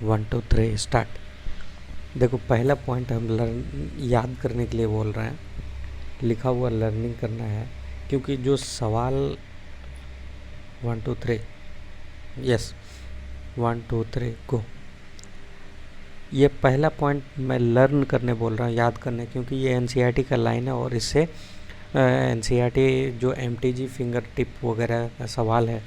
1 2 3 start. देखो पहला point हम याद करने के लिए बोल रहे हैं, लिखा हुआ लर्निंग करना है, क्योंकि जो सवाल 1 2 3 यस 1 2 3 गो, ये पहला पॉइंट मैं लर्न करने बोल रहा हूँ, याद करने, क्योंकि ये एनसीईआरटी का लाइन है और इससे एनसीईआरटी जो एमटीजी फिंगर टिप वगैरह का सवाल है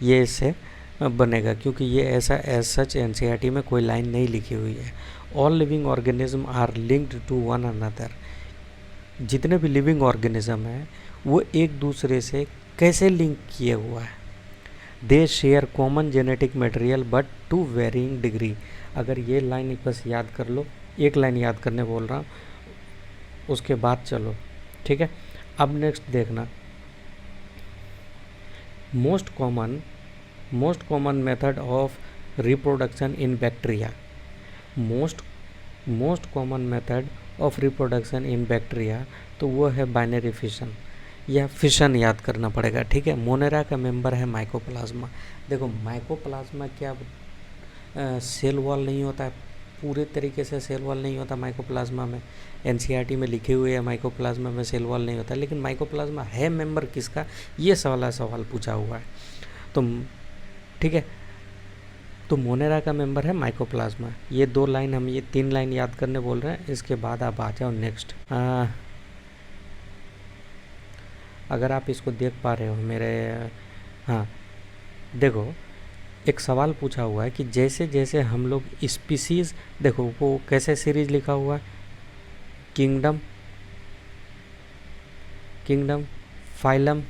ये इससे बनेगा, क्योंकि ये ऐसा एज सच एनसीईआरटी में कोई लाइन नहीं लिखी हुई है। All living organism are linked to one another. जितने भी लिविंग ऑर्गेनिज्म हैं वो एक दूसरे से कैसे लिंक किए हुआ है। They share common genetic material but to varying degree. अगर ये लाइन बस याद कर लो, एक लाइन याद करने बोल रहा हूँ, उसके बाद चलो, ठीक है। अब नेक्स्ट देखना, most common method of reproduction in bacteria. Most common method of reproduction in bacteria, तो वो है बाइनरी फिशन या फिशन, याद करना पड़ेगा, ठीक है। मोनेरा का मेंबर है माइकोप्लाज्मा। देखो माइकोप्लाज्मा क्या सेल वॉल नहीं होता है, पूरे तरीके से सेल वॉल नहीं होता माइकोप्लाज्मा में। एनसीईआरटी में लिखे हुए है माइकोप्लाज्मा में सेल वॉल नहीं होता, लेकिन माइकोप्लाज्मा है मेंबर किसका, ये सवाल पूछा हुआ है। तो ठीक है, तो मोनेरा का मेंबर है माइकोप्लाज्मा। ये 2 लाइन, हम ये 3 लाइन याद करने बोल रहे हैं। इसके बाद आप आ जाओ नेक्स्ट। अगर आप इसको देख पा रहे हो मेरे, हाँ देखो एक सवाल पूछा हुआ है कि जैसे जैसे हम लोग स्पीसीज, देखो वो कैसे सीरीज लिखा हुआ है, किंगडम फाइलम,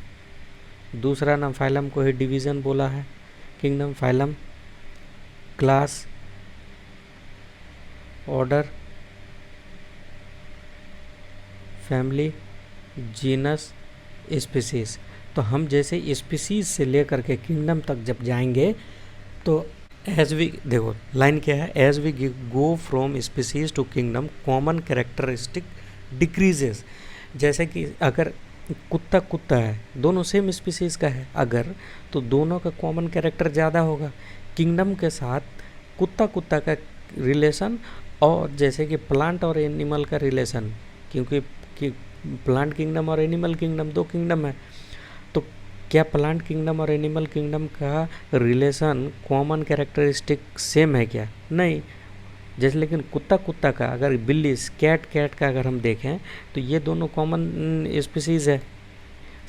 दूसरा नाम फाइलम को ही डिवीज़न बोला है, kingdom phylum class order family genus species. तो हम जैसे स्पीसीज से लेकर के किंगडम तक जब जाएंगे तो एज वी, देखो लाइन क्या है, as we go from species to kingdom common characteristic decreases. जैसे कि अगर कुत्ता है, दोनों सेम स्पीसीज का है अगर, तो दोनों का कॉमन कैरेक्टर ज़्यादा होगा। किंगडम के साथ कुत्ता का रिलेशन, और जैसे कि प्लांट और एनिमल का रिलेशन, क्योंकि प्लांट किंगडम और एनिमल किंगडम 2 किंगडम है, तो क्या प्लांट किंगडम और एनिमल किंगडम का रिलेशन कॉमन कैरेक्टरिस्टिक सेम है क्या? नहीं। जैसे लेकिन कुत्ता का, अगर बिल्ली कैट का अगर हम देखें तो ये दोनों कॉमन स्पीसीज़ है,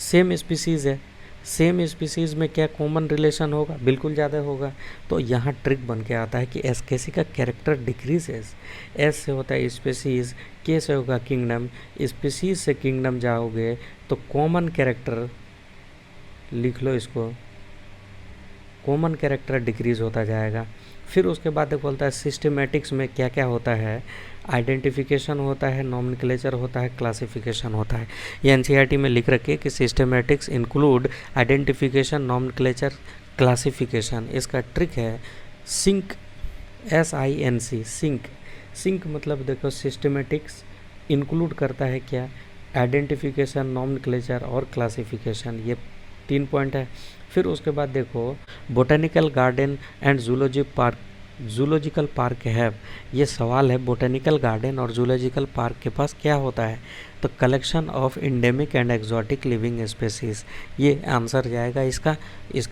सेम स्पीसीज़ है। सेम स्पीसीज़ में क्या कॉमन रिलेशन होगा? बिल्कुल ज़्यादा होगा। तो यहाँ ट्रिक बन के आता है कि एस कैसी का कैरेक्टर डिक्रीजेस। एस से होता है स्पीसीज़, के से होगा किंगडम, स्पीसीज़ से किंगडम जाओगे तो कॉमन कैरेक्टर लिख लो इसको, कॉमन कैरेक्टर डिक्रीज होता जाएगा। फिर उसके बाद बोलता है सिस्टमेटिक्स में क्या क्या होता है, आइडेंटिफिकेशन होता है, नॉमेनक्लेचर होता है, क्लासिफिकेशन होता है। ये एनसीईआरटी में लिख रखे कि systematics include identification, nomenclature, classification. इसका ट्रिक है सिंक, SINC, सिंक मतलब देखो सिस्टमेटिक्स इंक्लूड करता है क्या, आइडेंटिफिकेशन, नॉमेनक्लेचर और क्लासिफिकेशन, ये 3 पॉइंट है। फिर उसके बाद देखो botanical garden and zoological park है। ये सवाल है बोटेनिकल गार्डन और जूलॉजिकल पार्क के पास क्या होता है, तो collection of endemic and exotic living species, ये आंसर जाएगा इसका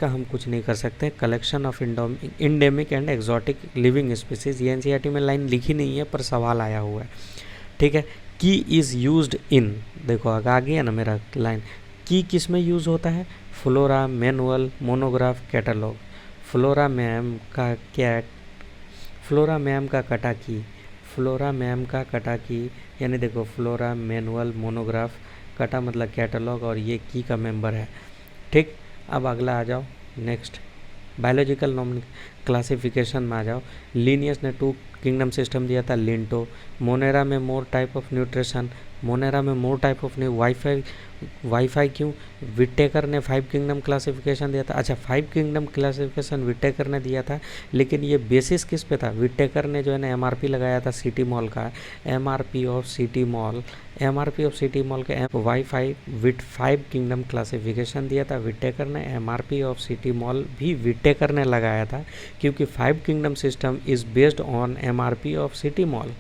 हम कुछ नहीं कर सकते। Collection of endemic and exotic living species, ये एनसीईआरटी में लाइन लिखी नहीं है पर सवाल आया हुआ है, ठीक है। की इज़ यूज्ड इन, देखो आ गया ना मेरा लाइन, की किस में यूज़ होता है, flora, manual, monograph, catalogue. Flora ma'am का कटा की, यानी देखो फ्लोरा, मैनुअल, मोनोग्राफ, कटा मतलब कैटलॉग, और ये की का मेंबर है, ठीक। अब अगला आ जाओ नेक्स्ट, बायोलॉजिकल क्लासिफिकेशन में आ जाओ। लीनियस ने 2 किंगडम सिस्टम दिया था, लिंटो। मोनेरा में मोर टाइप ऑफ न्यूट्रिशन, मोनेरा में मोर टाइप ऑफ नहीं, वाईफाई क्यों? विटेकर ने 5 किंगडम क्लासिफिकेशन दिया था। अच्छा, 5 किंगडम क्लासिफिकेशन विटेकर ने दिया था, लेकिन ये बेसिस किस पे था? विटेकर ने जो है ना एमआरपी लगाया था सिटी मॉल का, एमआरपी ऑफ सिटी मॉल के वाईफाई विथ 5 किंगडम क्लासिफिकेशन दिया था विटेकर ने। एमआरपी ऑफ सिटी मॉल भी विटेकर ने लगाया था, क्योंकि 5 kingdom system is based on MRP of city mall.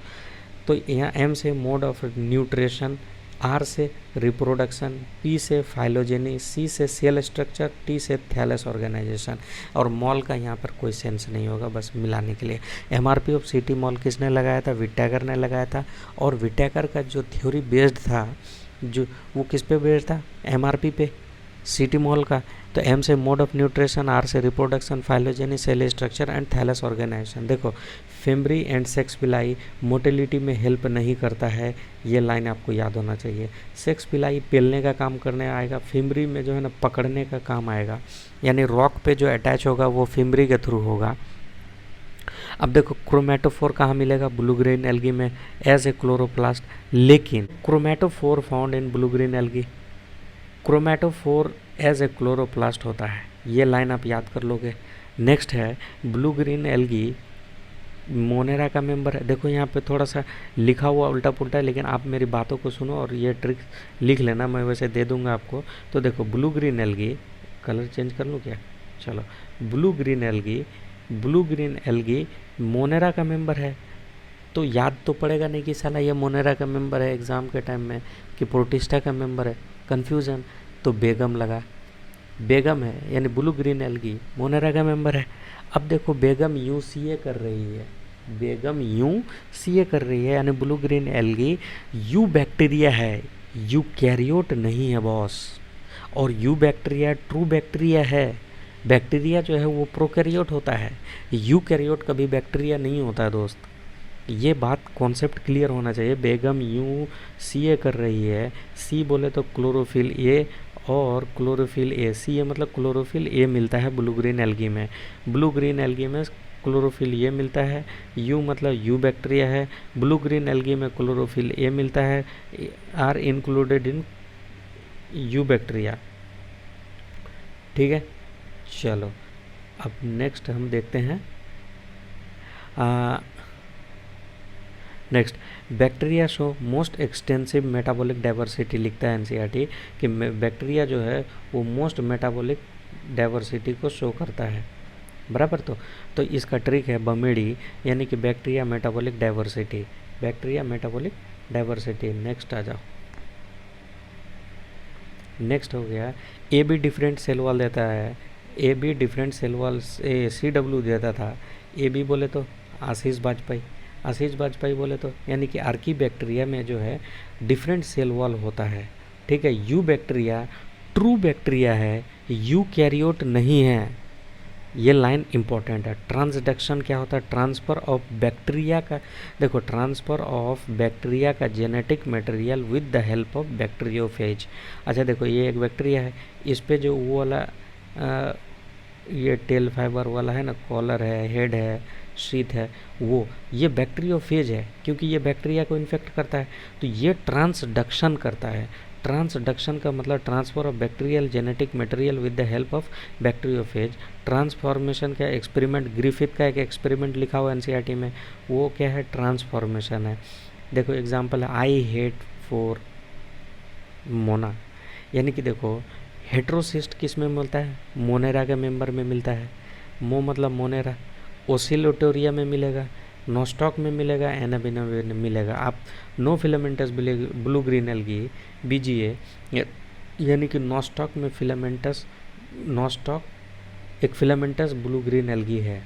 तो यहाँ एम से मोड ऑफ न्यूट्रिशन, आर से रिप्रोडक्शन, पी से फाइलोजेनी, सी से सेल स्ट्रक्चर, टी से थैलेस ऑर्गेनाइजेशन, और मॉल का यहाँ पर कोई सेंस नहीं होगा, बस मिलाने के लिए। एमआरपी ऑफ सिटी मॉल किसने लगाया था? विटेकर ने लगाया था। और विटेकर का जो थ्योरी बेस्ड था, जो वो किस पे बेस्ड था? एमआरपी पे, सिटी मॉल का। तो एम से मोड ऑफ न्यूट्रिशन, आर से reproduction, phylogeny, cell structure and thallus organisation. देखो, fimbriae and sex pili motility में हेल्प नहीं करता है, ये लाइन आपको याद होना चाहिए। सेक्स पिलाई पेलने का काम करने आएगा, फेमरी में जो है ना पकड़ने का काम आएगा, यानी रॉक पे जो अटैच होगा वो फेमरी के थ्रू होगा। अब देखो, क्रोमेटोफोर कहाँ मिलेगा? ब्लू ग्रीन एल्गी में एज ए क्लोरोप्लास्ट। लेकिन chromatophore found in blue green algae, chromatophore as a chloroplast होता है, ये लाइन आप याद कर लोगे। नेक्स्ट है ब्लू ग्रीन एल्गी मोनेरा का मेंबर है। देखो यहाँ पे थोड़ा सा लिखा हुआ उल्टा पुल्टा है, लेकिन आप मेरी बातों को सुनो और ये ट्रिक लिख लेना, मैं वैसे दे दूंगा आपको। तो देखो, blue green algae, colour change कर लूँ क्या? चलो, ब्लू ग्रीन एल्गी मोनेरा का मेंबर है। तो याद तो पड़ेगा नहीं कि साला ये मोनेरा का मेंबर है एग्ज़ाम के टाइम में, कि प्रोटिस्टा का मेंबर है, कन्फ्यूज़न। तो बेगम लगा, बेगम है, यानी ब्लू ग्रीन एल्गी मोनेरा का मेंबर है। अब देखो, बेगम यू सी ए कर रही है, बेगम यू सी ए कर रही है, यानी blue green algae you bacteria है, यू कैरियोट नहीं है बॉस। और यू बैक्टीरिया ट्रू बैक्टीरिया है। बैक्टीरिया जो है वो प्रोकैरियोट होता है, यू कैरियोट कभी बैक्टीरिया नहीं होता है दोस्त। ये बात कॉन्सेप्ट क्लियर होना चाहिए। बेगम यू सी ए कर रही है, सी बोले तो क्लोरोफिल ए और क्लोरोफिल ए, सी ए मतलब क्लोरोफिल ए मिलता है ब्लू ग्रीन एल्गी में। ब्लू ग्रीन एल्गी में क्लोरोफिल ए मिलता है, यू मतलब यू बैक्टीरिया है, ब्लू ग्रीन एल्गी में क्लोरोफिल ए मिलता है, are included in eubacteria. ठीक है, चलो अब नेक्स्ट हम देखते हैं। Next, bacteria show most extensive metabolic diversity, लिखता है एनसीईआरटी कि बैक्टीरिया जो है वो मोस्ट मेटाबॉलिक डाइवर्सिटी को शो करता है, बराबर। तो इसका ट्रिक है बमेडी, यानी कि bacteria metabolic diversity, bacteria metabolic diversity. Next आ जाओ, नेक्स्ट हो गया A B different cell wall देता है, A B different cell wall C W देता था। ए बी बोले तो आशीष वाजपेयी बोले तो, यानी कि आर्की बैक्टीरिया में जो है डिफरेंट सेल वॉल होता है। ठीक है, यू बैक्टीरिया ट्रू बैक्टीरिया है, यू कैरियोट नहीं है। ये लाइन इंपॉर्टेंट है। ट्रांसडक्शन क्या होता है? ट्रांसफ़र ऑफ बैक्टीरिया का, देखो, ट्रांसफ़र ऑफ बैक्टीरिया का genetic material with the help of bacteriophage. अच्छा देखो, ये एक बैक्टीरिया है, इस पे जो वो वाला ये टेल फाइबर वाला है ना, कॉलर है, हेड है, शीथ है, वो ये बैक्टीरियोफेज है, क्योंकि ये बैक्टीरिया को इन्फेक्ट करता है। तो ये ट्रांसडक्शन करता है। ट्रांसडक्शन का मतलब transfer of bacterial genetic material with the help of bacteriophage. Transformation का एक्सपेरिमेंट, ग्रिफिथ का एक एक्सपेरिमेंट लिखा हुआ एनसीईआरटी में, वो क्या है? ट्रांसफॉर्मेशन है। देखो एग्जांपल है, आई हेट फॉर मोना, यानी कि देखो हेट्रोसिस्ट किस में मिलता है? मोनेरा के मेंबर में मिलता है। मो मतलब मोनेरा, ओसिलोटोरिया में मिलेगा, नोस्टॉक में मिलेगा, एनाबिना में मिलेगा। आप no filamentous blue green algae BGA, यानी कि नोस्टॉक में फिलामेंटस, नोस्टॉक एक फिलामेंटस ब्लू ग्रीन एल्गी है।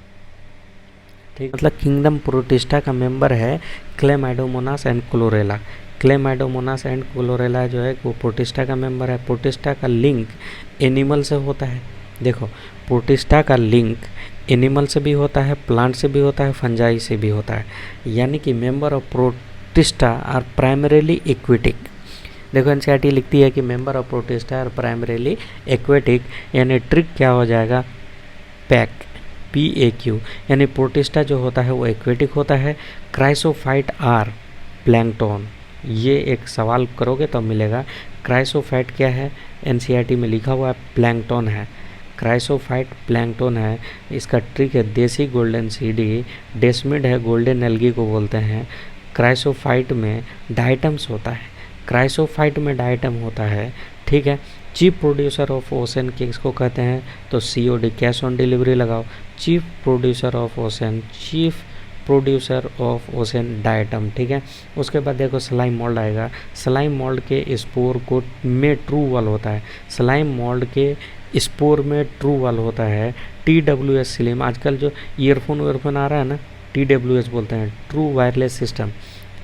ठीक, मतलब किंगडम प्रोटिस्टा का मेंबर है chlamydomonas and chlorella. Chlamydomonas and chlorella जो है वो प्रोटिस्टा का मेंबर है। प्रोटिस्टा का लिंक एनिमल से होता है। देखो, प्रोटिस्टा का लिंक एनिमल से भी होता है, प्लांट से भी होता है, फंजाई से भी होता है, यानी कि member of protista are primarily aquatic. देखो एनसीईआरटी लिखती है कि member of protista are primarily aquatic, यानी ट्रिक क्या हो जाएगा? पैक, PAQ, यानी प्रोटिस्टा जो होता है वो एक्वेटिक होता है। क्राइसोफाइट आर प्लैंकटन, ये एक सवाल करोगे तो मिलेगा। क्राइसोफाइट क्या है, एनसीईआरटी में लिखा हुआ है प्लैंकटन है। क्राइसोफाइट प्लैंकटन है। इसका ट्रिक है देसी गोल्डन सीडी, डेस्मिड है गोल्डन एल्गी को बोलते हैं। क्राइसोफाइट में डाइटम्स होता है, क्राइसोफाइट में डाइटम होता है, ठीक है। चीफ प्रोड्यूसर ऑफ ओशन किसको कहते हैं, तो COD, कैश ऑन डिलीवरी लगाओ। Chief producer of ocean, chief producer of ocean diatom, ठीक है। उसके बाद देखो स्लाइम मोल्ड आएगा। स्लाइम मोल्ड के स्पोर को में ट्रू वाल होता है, स्लाइम मोल्ड के स्पोर में ट्रू वाल होता है। TWS स्लिम, आजकल जो ईयरफोन वीयरफोन आ रहा है ना, TWS बोलते हैं, ट्रू वायरलेस सिस्टम,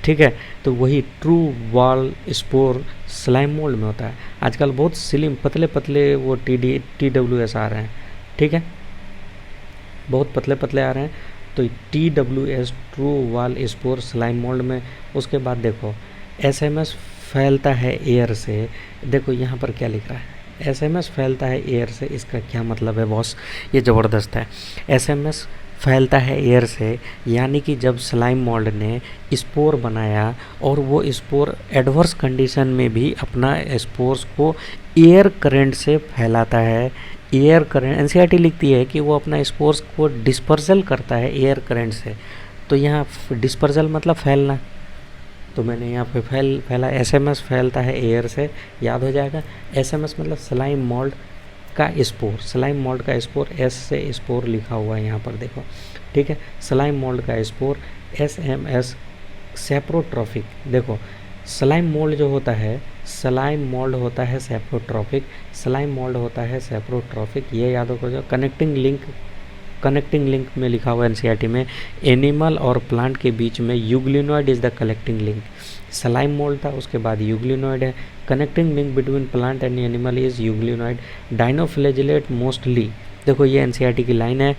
ठीक है। तो वही ट्रू वाल स्पोर स्लाइम मोल्ड में होता है। आजकल बहुत स्लिम पतले पतले वो TWS आ रहे हैं, ठीक है, बहुत पतले पतले आ रहे हैं। तो TWS ट्रू वाल स्पोर स्लाइम मोल्ड में। उसके बाद देखो SMS फैलता है एयर से। देखो यहाँ पर क्या लिख रहा है, SMS फैलता है एयर से, इसका क्या मतलब है बॉस, ये ज़बरदस्त है। SMS फैलता है एयर से, यानी कि जब स्लाइम मोल्ड ने स्पोर बनाया और वो स्पोर एडवर्स कंडीशन में भी अपना स्पोर्स को एयर करंट से फैलाता है। एयर करंट, एनसीईआरटी लिखती है कि वो अपना स्पोर्स को डिस्पर्सल करता है एयर करंट से। तो यहाँ डिस्पर्सल मतलब फैलना, तो मैंने यहाँ पे फैला SMS फैलता है एयर से, याद हो जाएगा। SMS मतलब स्लाइम मोल्ड का स्पोर, स्लाइम मोल्ड का स्पोर, S से स्पोर लिखा हुआ है यहाँ पर देखो, ठीक है। स्लाइम मोल्ड का स्पोर SMS सेप्रोट्रॉफिक। देखो स्लाइम मोल्ड जो होता है, स्लाइम मोल्ड होता है सेप्रोट्रॉफिक, स्लाइम मोल्ड होता है सेप्रोट्रॉफिक, ये याद हो जाओ। कनेक्टिंग लिंक में लिखा हुआ है एनसीईआरटी में, एनिमल और प्लांट के बीच में euglenoid is the connecting link. Slime mould था, उसके बाद यूग्लिनॉइड है। Connecting link between plant and animal is euglenoid. Dinoflagellate mostly, देखो ये एनसीईआरटी की लाइन है,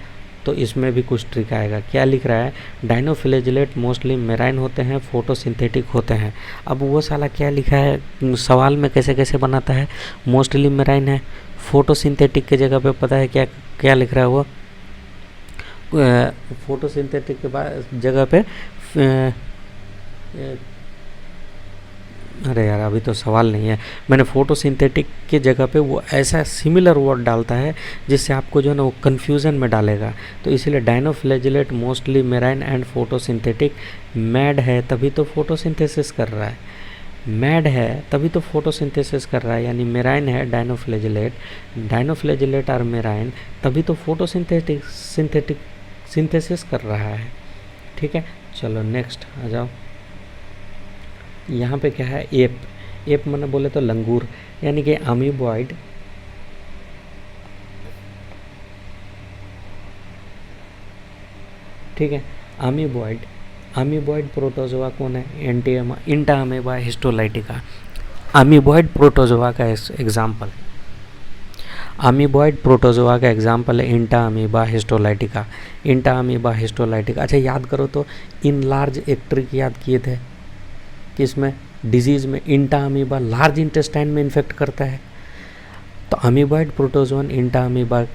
तो इसमें भी कुछ ट्रिक आएगा। क्या लिख रहा है, डाइनोफ्लैजिलेट मोस्टली मेराइन होते हैं, फोटोसिंथेटिक होते हैं। अब वो साला क्या लिखा है सवाल में, कैसे कैसे बनाता है, मोस्टली मेराइन है, फोटोसिंथेटिक के जगह पे पता है क्या क्या लिख रहा है वो, फोटोसिंथेटिक के बाद जगह पे अरे यार अभी तो सवाल नहीं है, मैंने फोटोसिंथेटिक के जगह पे वो ऐसा सिमिलर वर्ड डालता है जिससे आपको जो है ना वो कन्फ्यूज़न में डालेगा। तो इसीलिए dinoflagellate mostly marine and photosynthetic. मैड है तभी तो फोटोसिंथेसिस कर रहा है, मैड है तभी तो फोटोसिंथेसिस कर रहा है, यानी मेराइन है डाइनोफ्लैजिलेट और मेराइन तभी तो सिंथेसिस कर रहा है, ठीक है। चलो नेक्स्ट आ जाओ। यहाँ पे क्या है, एप मैंने बोले तो लंगूर, यानी कि अमीबॉइड, ठीक है। अमीबॉइड प्रोटोजोआ कौन है, इंटा अमीबा हिस्टोलाइटिका। अमीबॉइड प्रोटोजोआ का एग्जाम्पल, अमीबॉइड प्रोटोजोआ का एग्जाम्पल है इंटा अमीबा हिस्टोलाइटिका। इंटा अमीबा हिस्टोलाइटिका, अच्छा याद करो तो इन लार्ज एक ट्रिक याद किए थे कि इसमें डिजीज़ में इंटा अमीबा लार्ज इंटेस्टाइन में इन्फेक्ट करता है। तो अमीबॉइड प्रोटोजोन इंटा अमीबा,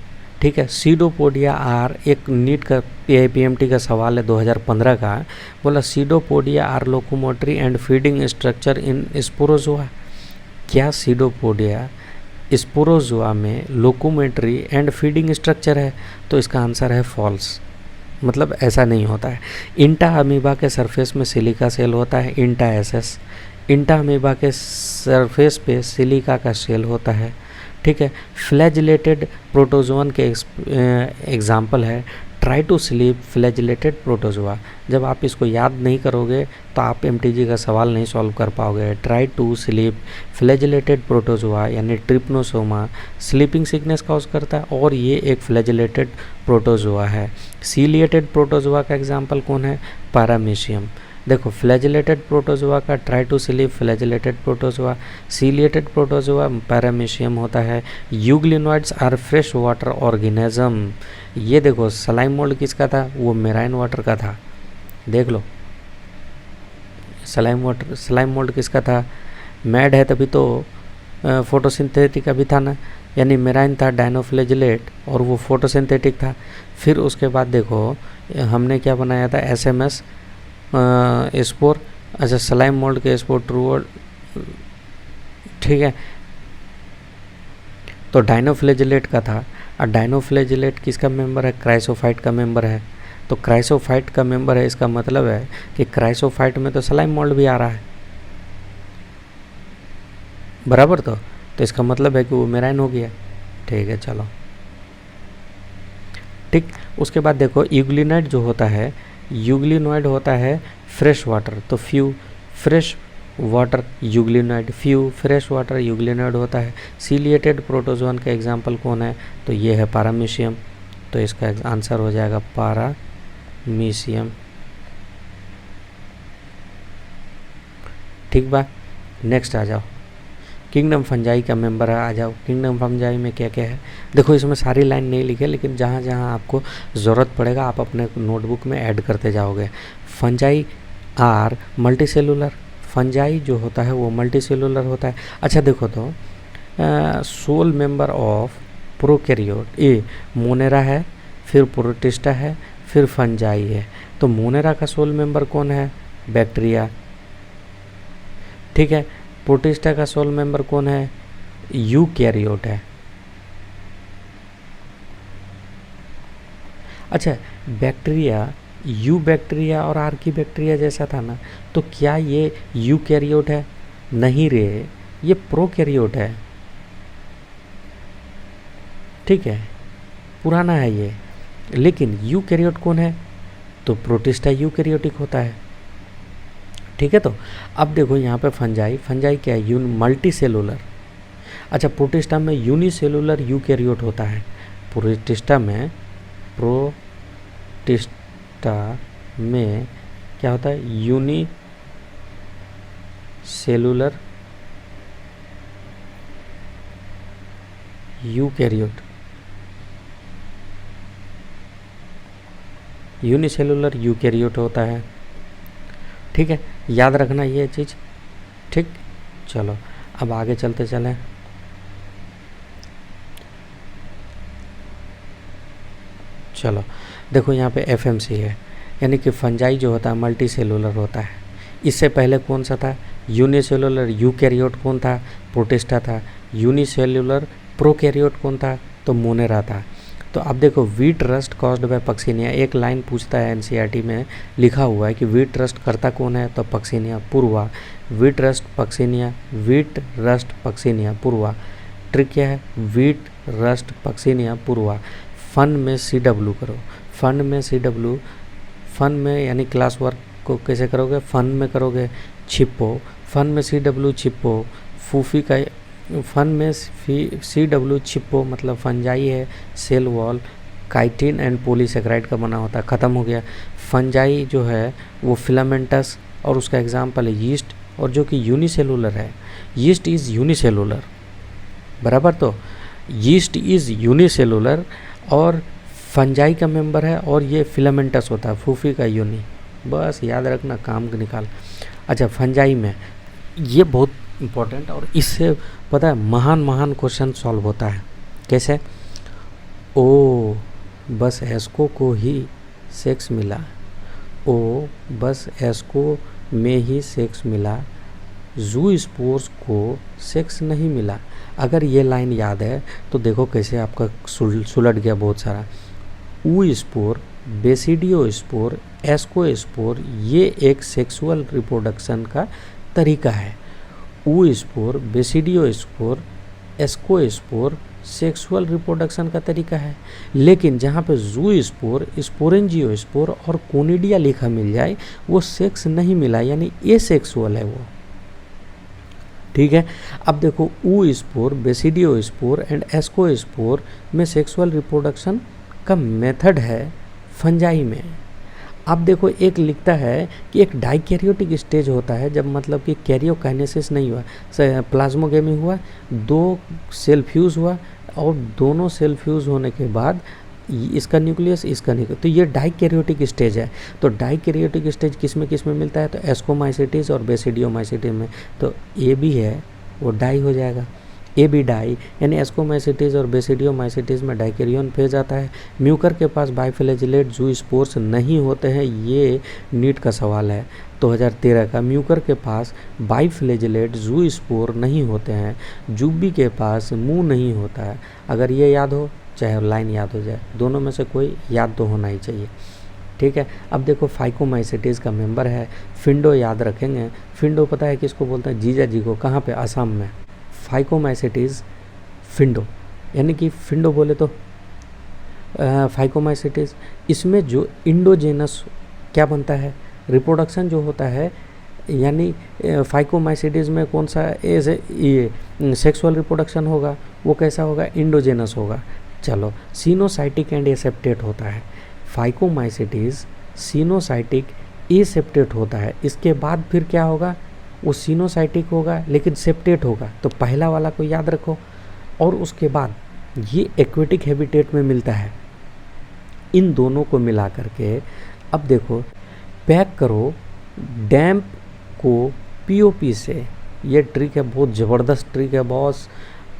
ठीक है। सीडोपोडिया आर, एक नीट का PIPMT का सवाल है 2015 का, बोला pseudopodia are locomotory and feeding structure in sporozoa. क्या सीडोपोडिया स्पोरोजोआ में लोकोमेट्री एंड फीडिंग स्ट्रक्चर है, तो इसका आंसर है फॉल्स, मतलब ऐसा नहीं होता है। इंटा अमीबा के सरफेस में सिलिका सेल होता है, इंटा SS। इंटा अमीबा के सरफेस पे सिलिका का सेल होता है, ठीक है। फ्लैजिलेटेड प्रोटोजोन के एग्जाम्पल है try to sleep flagellated protozoa. जब आप इसको याद नहीं करोगे तो आप MTG का सवाल नहीं सॉल्व कर पाओगे। Try to sleep flagellated protozoa यानी ट्रिप्नोसोमा स्लीपिंग सिकनेस कॉज करता है, और ये एक फ्लैजिलेटेड प्रोटोजोआ है। सीलिएटेड प्रोटोजोआ का एग्जाम्पल कौन है, पैरामीशियम। देखो फ्लैजिलेटेड प्रोटोजोआ का try to sleep flagellated protozoa, ciliated protozoa paramecium होता है। Euglenoids are fresh water organism. ये देखो स्लाइम मोल्ड किसका था, वो मेराइन वाटर का था, देख लो। स्लाइम मोल्ड किसका था, मैड है तभी तो फोटोसिंथेटिक का भी था ना, यानी मेराइन था डाइनोफ्लैजिलेट और वो फोटोसिंथेटिक था। फिर उसके बाद देखो हमने क्या बनाया था, SMS स्पोर अच्छा, स्लाइम मोल्ड के स्पोर ट्रू और ठीक है। तो डाइनोफ्लेजिलेट का था, और डाइनोफ्लेजिलेट किसका मेंबर है? क्राइसोफाइट का मेंबर है। तो क्राइसोफाइट का मेंबर है, इसका मतलब है कि क्राइसोफाइट में तो स्लाइम मोल्ड भी आ रहा है, बराबर। तो इसका मतलब है कि वो मेराइन हो गया। ठीक है, चलो ठीक। उसके बाद देखो यूग्लिनाइड जो होता है, यूग्लिनॉइड होता है फ्रेश वाटर, तो few fresh water euglenoid, few fresh water euglenoid होता है। सीलिएटेड प्रोटोजोन का एग्जाम्पल कौन है? तो ये है पारामीशियम, तो इसका आंसर हो जाएगा पारामीशियम। ठीक बा, नेक्स्ट आ जाओ। किंगडम फंजाई का मेंबर है, आ जाओ। किंगडम फंजाई में क्या क्या है? देखो इसमें सारी लाइन नहीं लिखे, लेकिन जहाँ जहाँ आपको ज़रूरत पड़ेगा आप अपने नोटबुक में ऐड करते जाओगे। Fungi are multi cellular, fungi जो होता है वो मल्टी सेलुलर होता है। अच्छा देखो, तो sole member of prokaryote, A Monera है, फिर प्रोटिस्टा है, फिर फंजाई है। तो मोनेरा का सोल मेंबर कौन है? बैक्टीरिया। ठीक है, प्रोटिस्टा का सोल मेंबर कौन है? यूकैरियोट है। अच्छा, बैक्टीरिया यू बैक्टीरिया और आर्की बैक्टीरिया जैसा था ना, तो क्या ये यूकैरियोट है? नहीं रे, ये प्रोकैरियोट है। ठीक है, पुराना है ये। लेकिन यूकैरियोट कौन है? तो प्रोटिस्टा यूकैरियोटिक होता है। ठीक है, तो अब देखो यहाँ पे फंजाई, फंजाई क्या है? Multi cellular. अच्छा, प्रोटिस्टा में यूनिसेलुलर यूकैरियोट होता है। प्रोटिस्टा में क्या होता है? यूनिसेलुलर यूकैरियोट, यूनिसेलुलर यूकैरियोट होता है। ठीक है, याद रखना ये चीज़। ठीक, चलो अब आगे चलते चलें। चलो देखो यहाँ पे एफएमसी है, यानी कि फंजाई जो होता है मल्टी सेलुलर होता है। इससे पहले कौन सा था? यूनिसेलुलर यूकैरियोट कौन था? प्रोटिस्टा था। यूनिसेलुलर प्रोकैरियोट कौन था? तो मोनेरा था। तो अब देखो, wheat rust caused by Puccinia, एक लाइन पूछता है एनसीईआरटी में, लिखा हुआ है कि वीट रस्ट करता कौन है? तो पक्सिनिया पूर्वा। Wheat rust Puccinia, wheat rust Puccinia पूर्वा। ट्रिक क्या है? वीट रस्ट पक्सिनिया पूर्वा। फन में CW करो, फन में CW, फन में यानी क्लास वर्क को कैसे करोगे? फन में करोगे। छिपो, फन में CW छिपो। फूफी का फन में CW छिपो मतलब फंजाई है, cell wall chitin and polysaccharide का बना होता है। ख़त्म हो गया। फंजाई जो है वो फिलामेंटस, और उसका एग्जाम्पल है यीस्ट, और जो कि यूनिसेलुलर है। यीस्ट इज़ यूनिसेलुलर, बराबर। तो यीस्ट इज़ यूनिसेलुलर और फंजाई का मेंबर है, और ये फिलामेंटस होता है, फूफी का यूनि। बस याद रखना, काम का निकाल। अच्छा, फंजाई में ये बहुत इम्पोर्टेंट, और इससे पता है महान महान क्वेश्चन सॉल्व होता है। कैसे? ओ बस एस्को को ही सेक्स मिला, ओ बस एस्को में ही सेक्स मिला, जू स्पोर्स को सेक्स नहीं मिला। अगर ये लाइन याद है तो देखो कैसे आपका सुलट गया बहुत सारा। Oospore, basidiospore, ascospore, ये एक सेक्सुअल रिप्रोडक्शन का तरीका है। Oospore, basidiospore, ascospore sexual reproduction का तरीका है। लेकिन जहाँ पे जू स्पोर, स्पोरेंजियो स्पोर और कोनिडिया लिखा मिल जाए वो सेक्स नहीं मिला, यानी ए सेक्सुअल है वो। ठीक है, अब देखो oospore, basidiospore and ascospore में सेक्सुअल रिप्रोडक्शन का मेथड है फंजाई में। अब देखो एक लिखता है कि एक डाइकैरियोटिक स्टेज होता है जब मतलब कि कैरियोकाइनेसिस नहीं हुआ, प्लाज्मोगेमी हुआ, दो सेल फ्यूज़ हुआ, और दोनों सेल फ्यूज़ होने के बाद इसका न्यूक्लियस इसका न्यूक्लियस, तो ये डाइकैरियोटिक स्टेज है। तो डाइकैरियोटिक स्टेज किस में मिलता है? तो एस्कोमाइसिटिस और बेसिडियोमाइसिटिस में। तो ए भी है वो डाई हो जाएगा। ए बी डाई, यानी एस्कोमाइसिटीज और बेसिडियोमाइसिटीज में डाइकैरियोन फेज आता है। म्यूकर के पास बाइफ्लैजिलेट जू स्पोर्स नहीं होते हैं, ये नीट का सवाल है 2013 का। म्यूकर के पास बाइफ्लैजिलेट जू स्पोर नहीं होते हैं, जुब्बी के पास मुंह नहीं होता है। अगर ये याद हो चाहे लाइन याद हो जाए, दोनों में से कोई याद तो होना ही चाहिए, ठीक है। अब देखो फाइकोमाइसिटीज का मेंबर है, फिंडो याद रखेंगे। फिंडो पता है किसको बोलते हैं? जीजा जी को। कहाँ पे? असम में। फाइकोमाइसिटीज फिंडो, यानी कि फिंडो बोले तो फाइकोमाइसिटीज, इसमें जो इंडोजेनस क्या बनता है, रिप्रोडक्शन जो होता है, यानी फाइकोमाइसिटीज में कौन सा ये सेक्सुअल रिप्रोडक्शन होगा, वो कैसा होगा? इंडोजेनस होगा। चलो, सिनोसाइटिक एंड एसेप्टेट होता है। फाइकोमाइसिटीज सिनोसाइटिक एसेप्टेट होता है। इसके बाद फिर क्या होगा? वो सिनोसाइटिक होगा लेकिन सेप्टेट होगा, तो पहला वाला को याद रखो। और उसके बाद ये एक्वेटिक हैबिटेट में मिलता है। इन दोनों को मिला करके अब देखो, पैक करो डैम्प को पीओपी से। ये ट्रिक है, बहुत ज़बरदस्त ट्रिक है बॉस।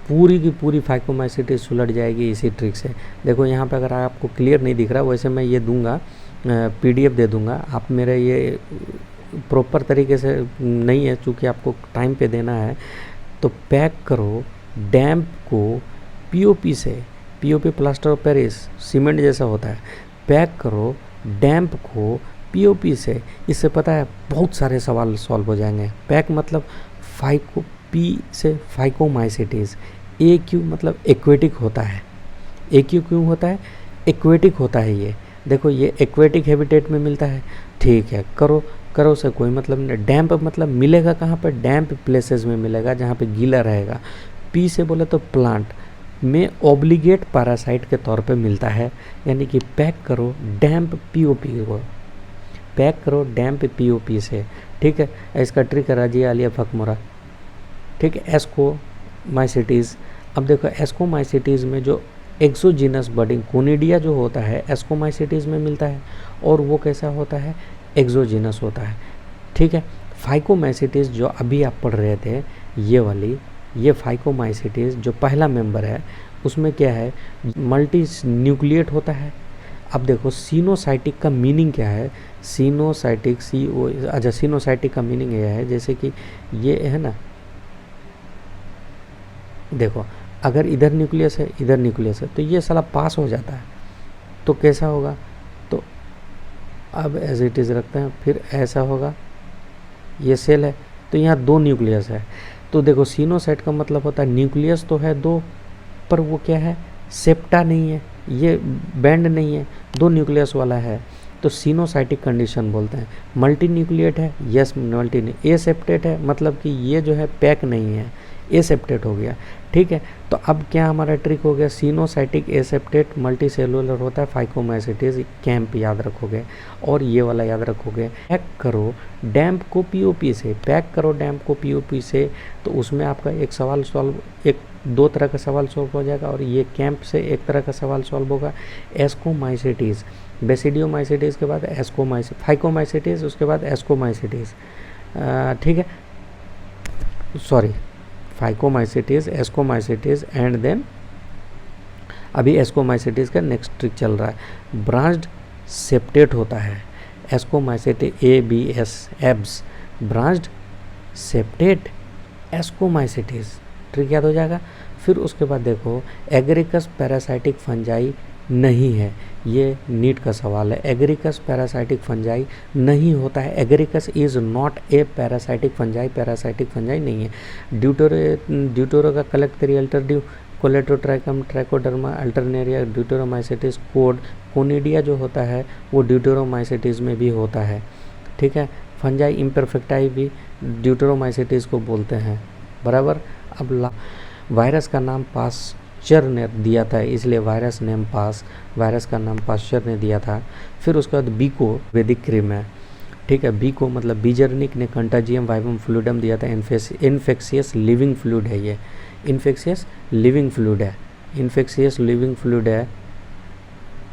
पूरी की पूरी फाइकोमाइसिटीज सुलट जाएगी इसी ट्रिक से। देखो यहाँ पे अगर आपको क्लियर नहीं दिख रहा, वैसे मैं ये दूंगा, पीडीएफ दे दूंगा। आप मेरे ये प्रॉपर तरीके से नहीं है, चूँकि आपको टाइम पे देना है। तो पैक करो डैम्प को पीओपी से, POP plaster of Paris cement जैसा होता है। पैक करो डैम्प को पीओपी से। इससे पता है बहुत सारे सवाल सॉल्व हो जाएंगे। पैक मतलब फाइको, पी से फाइकोमाइसिटीज। ए क्यू मतलब एक्वेटिक होता है। ए क्यू क्यों होता है? एक्वेटिक होता है ये। देखो ये एक्वेटिक हैबिटेट में मिलता है, ठीक है। करो करो से कोई मतलब नहीं। डैम्प मतलब मिलेगा कहाँ पर? डैम्प प्लेसेस में मिलेगा जहाँ पे गीला रहेगा। पी से बोले तो प्लांट में ऑब्लिगेट पैरासाइट के तौर पे मिलता है। यानी कि पैक करो डैम्प पीओपी को, पैक करो डैम्प पीओपी से, ठीक है। इसका ट्रिक है रजिया आलिया फकमोरा, ठीक है। एस्कोमाइसिटीज़, अब देखो एस्कोमाइसिटीज़ में जो एक्सोजीनस बडिंग कोनिडिया जो होता है एस्कोमाइसिटीज़ में मिलता है, और वो कैसा होता है? एक्सोजीनस होता है, ठीक है। फाइकोमाइसिटीज़ जो अभी आप पढ़ रहे थे, ये वाली, ये फाइकोमाइसिटीज़ जो पहला मेंबर है उसमें क्या है? मल्टी न्यूक्लिएट होता है। अब देखो सिनोसाइटिक का मीनिंग क्या है? सिनोसाइटिक अच्छा, सिनोसाइटिक का मीनिंग यह है जैसे कि ये है ना, देखो अगर इधर न्यूक्लियस है इधर न्यूक्लियस है तो ये साला पास हो जाता है, तो कैसा होगा? तो अब एज इट इज़ रखते हैं, फिर ऐसा होगा, ये सेल है तो यहाँ दो न्यूक्लियस है। तो देखो सिनोसाइट का मतलब होता है न्यूक्लियस तो है दो, पर वो क्या है? सेप्टा नहीं है, ये बैंड नहीं है, दो न्यूक्लियस वाला है, तो सिनोसाइटिक कंडीशन बोलते हैं। मल्टी न्यूक्लिएट है, यस मल्टी नहीं। एसेप्टेट है मतलब कि ये जो है पैक नहीं है, एसेप्टेट हो गया, ठीक है। तो अब क्या हमारा ट्रिक हो गया? सिनोसाइटिक एसेप्टेट मल्टी सेलुलर होता है फाइकोमाइसिटीज, कैंप याद रखोगे, और ये वाला याद रखोगे। पैक करो डैम्प को पीओपी से, पैक करो डैम्प को पीओपी से, तो उसमें आपका एक सवाल सॉल्व, एक दो तरह का सवाल सॉल्व हो जाएगा, और ये कैंप से एक तरह का सवाल सॉल्व होगा। एस्कोमाइसिटीज, बेसिडियोमाइसिटीज के बाद फाइकोमाइसिटीज, उसके बाद एस्कोमाइसिटीज, ठीक है, sorry phycomycetes, ascomycetes and then अभी एस्कोमाइसिटीज का नेक्स्ट ट्रिक चल रहा है। ब्रांच्ड सेप्टेट होता है ascomycetes, ABS abs, branched septate ascomycetes, trick याद हो जाएगा। फिर उसके बाद देखो एगरिकस पैरासाइटिक फंजाई नहीं है, ये नीट का सवाल है। एगरिकस पैरासाइटिक फंजाई नहीं होता है, Agaricus is not a parasitic fungi, parasitic fungi नहीं है। ड्यूटोरो का कलेक्टरी अल्टरड्यू, कोलेटोट्राइकम, ट्राइकोडर्मा, अल्टरनेरिया, ड्यूटोरोमाइसिटिस, कोड, कोनिडिया जो होता है वो ड्यूटोरोमाइसिटिस में भी होता है, ठीक है। फंजाई इम्परफेक्टाई भी ड्यूटोरोमाइसिटिस को बोलते हैं, बराबर। अब वायरस का नाम पास्चर ने दिया था, इसलिए वायरस नेम पास, वायरस का नाम पास्चर ने दिया था। फिर उसके बाद बीको वैदिक क्रीम है, ठीक है। बीको मतलब बीजर्निक ने कंटाजियम वाइवम फ्लूइडम दिया था, इन्फेक्शियस लिविंग फ्लूइड है, ये इन्फेक्शियस लिविंग फ्लूइड है, इन्फेक्शियस लिविंग फ्लूइड है,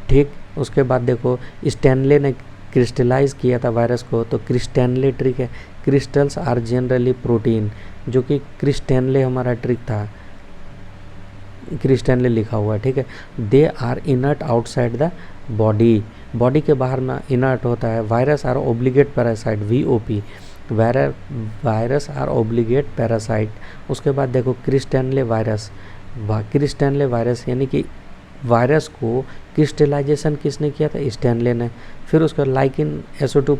ठीक। उसके बाद देखो स्टैनले ने क्रिस्टलाइज किया था वायरस को, तो क्रिस्टैनले ट्रिक है। क्रिस्टल्स आर जनरली प्रोटीन, जो कि क्रिस्टैनले हमारा ट्रिक था, क्रिस्टेनले लिखा हुआ है, ठीक है। They are inert outside the body, body के बाहर में इनर्ट होता है। Virus are obligate parasite, VOP, virus are obligate parasite. उसके बाद देखो क्रिस्टेनले वायरस, क्रिस्टेनले वायरस यानी कि वायरस को क्रिस्टलाइजेशन किसने किया था? स्टैनले ने। फिर उसका लाइकिन SO2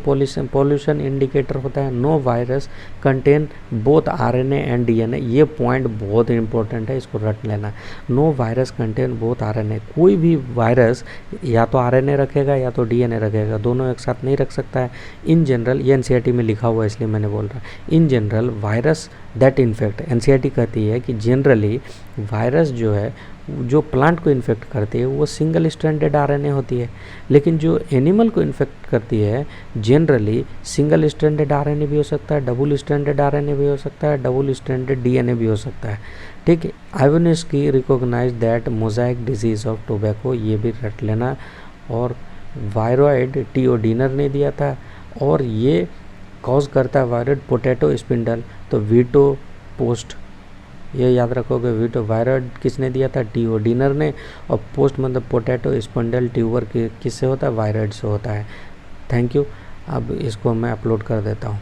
पॉल्यूशन इंडिकेटर होता है। No virus contain both RNA and DNA, ये पॉइंट बहुत इंपॉर्टेंट है, इसको रट लेना। No virus contain both RNA, कोई भी वायरस या तो RNA रखेगा या तो DNA रखेगा, दोनों एक साथ नहीं रख सकता है। इन जनरल, ये NCERT में लिखा हुआ है इसलिए मैंने बोल रहा। In general virus that infect, NCERT कहती है कि जनरली वायरस जो है जो प्लांट को इन्फेक्ट करती है वो सिंगल स्ट्रैंडेड RNA होती है, लेकिन जो एनिमल को इन्फेक्ट करती है जनरली सिंगल स्ट्रैंडेड RNA भी हो सकता है, डबल स्ट्रैंडेड RNA भी हो सकता है, डबल स्ट्रैंडेड DNA भी हो सकता है, ठीक है। Ivanovsky recognise that mosaic disease of tobacco, ये भी रट लेना। और वायरॉइड T.O. डिनर ने दिया था, और ये कॉज करता है वायरॉइड पोटैटो स्पिंडल, तो वीटो पोस्ट, ये याद रखोगे। वीटो वायरॉइड किसने दिया था? T.O. डिनर ने। और पोस्ट मतलब पोटैटो स्पिंडल ट्यूबर किससे होता है? वायरॉइड से होता है। Thank you. अब इसको मैं अपलोड कर देता हूँ।